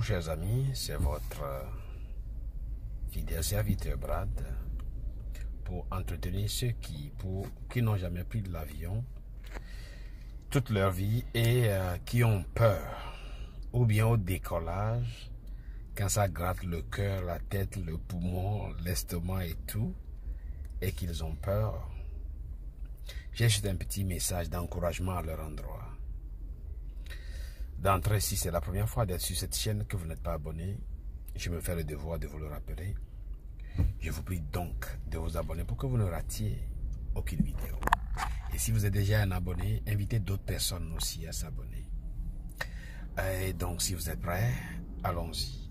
Bonjour chers amis, c'est votre fidèle serviteur Brad pour entretenir ceux qui n'ont jamais pris de l'avion toute leur vie et qui ont peur ou bien au décollage quand ça gratte le cœur, la tête, le poumon, l'estomac et tout et qu'ils ont peur. J'ai juste un petit message d'encouragement à leur endroit. D'entrée, si c'est la première fois d'être sur cette chaîne que vous n'êtes pas abonné, je me fais le devoir de vous le rappeler. Je vous prie donc de vous abonner pour que vous ne ratiez aucune vidéo. Et si vous êtes déjà un abonné, invitez d'autres personnes aussi à s'abonner. Et donc, si vous êtes prêts, allons-y.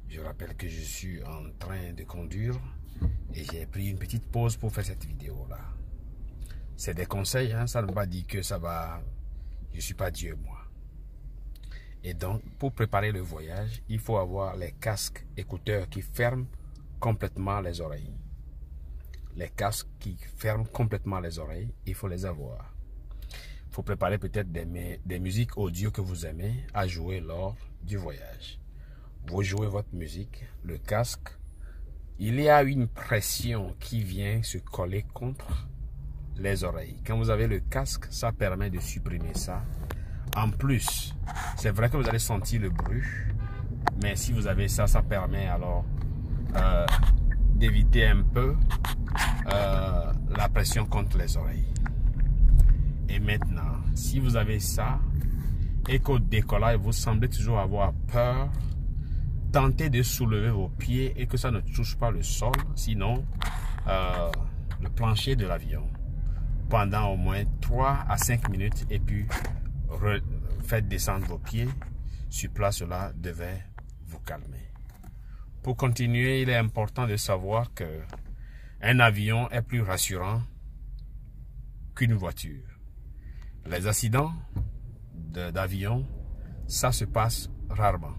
Je rappelle que je suis en train de conduire et j'ai pris une petite pause pour faire cette vidéo-là. C'est des conseils, hein, ça ne veut pas dire que ça va... Je ne suis pas Dieu, moi. Et donc, pour préparer le voyage, il faut avoir les casques écouteurs qui ferment complètement les oreilles. Les casques qui ferment complètement les oreilles, il faut les avoir. Il faut préparer peut-être des musiques audio que vous aimez à jouer lors du voyage. Vous jouez votre musique, le casque. Il y a une pression qui vient se coller contre les oreilles. Quand vous avez le casque, ça permet de supprimer ça. En plus, c'est vrai que vous allez sentir le bruit, mais si vous avez ça, ça permet alors d'éviter un peu la pression contre les oreilles. Et maintenant, si vous avez ça et qu'au décollage, vous semblez toujours avoir peur, tentez de soulever vos pieds et que ça ne touche pas le sol, sinon le plancher de l'avion, pendant au moins 3 à 5 minutes et puis faites descendre vos pieds. Sur place, cela devait vous calmer. Pour continuer, il est important de savoir que un avion est plus rassurant qu'une voiture. Les accidents d'avion, ça se passe rarement.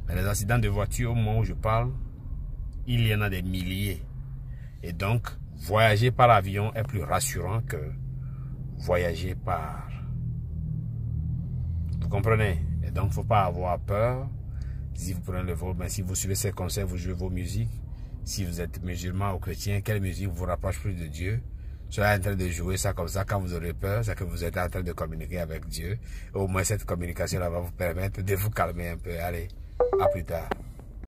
Mais les accidents de voiture, au moment où je parle, il y en a des milliers. Et donc, voyager par avion est plus rassurant que voyager par... Vous comprenez? Et donc, il ne faut pas avoir peur. Si vous prenez le vol, mais si vous suivez ces conseils, vous jouez vos musiques. Si vous êtes musulman ou chrétien, quelle musique vous rapproche plus de Dieu? Soyez en train de jouer ça comme ça. Quand vous aurez peur, c'est que vous êtes en train de communiquer avec Dieu. Au moins, cette communication-là va vous permettre de vous calmer un peu. Allez, à plus tard.